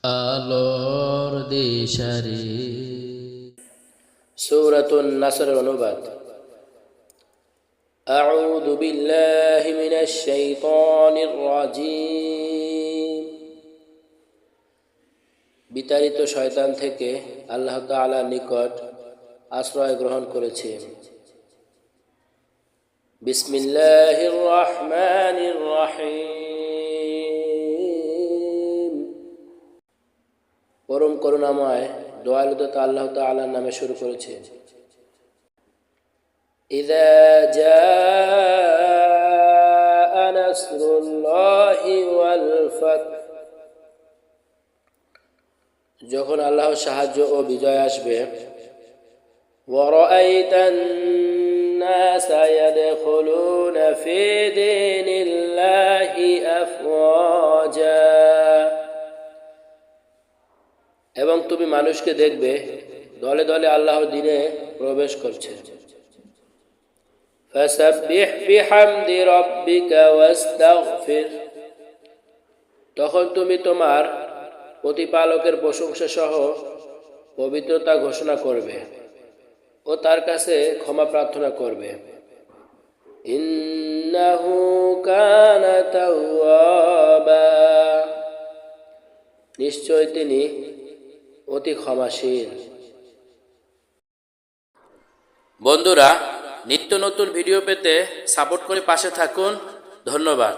আলোর দিশারি। সূরাতুন নাসরের অনুবাদ। আউযু বিল্লাহি মিনাশ শাইতানির রাজীম। বিতাড়িত শয়তান থেকে আল্লাহ তাআলার নিকট আশ্রয় গ্রহণ করেছে। বিসমিল্লাহির রহমানির রহিম। পরম করুণাময় দয়ালুতা আল্লাহ তাআলার নামে শুরু করেছে। ইযা জাআ নাসরুল্লাহি ওয়াল ফাতহ, যখন আল্লাহর সাহায্য ও বিজয় আসবে। ওয়া রাআইতান নাসা ইয়াদখুলুনা ফি দীনিল্লাহি আফওয়াজা, এবং তুমি মানুষকে দেখবে দলে দলে আল্লাহর দ্বীনে প্রবেশ করছে। ফাসাব্বিহ বিহামদি রাব্বিকা ওয়াস্তাগফির, তখন তুমি তোমার প্রতিপালকের প্রশংসা সহ পবিত্রতা ঘোষণা করবে ও তার কাছে ক্ষমা প্রার্থনা করবে। ইন্নাহু কানা তাওয়াবা, নিশ্চয় তিনি অতি ক্ষমাশীল। বন্ধুরা, নিত্য নতুন ভিডিও পেতে সাপোর্ট করে পাশে থাকুন। ধন্যবাদ।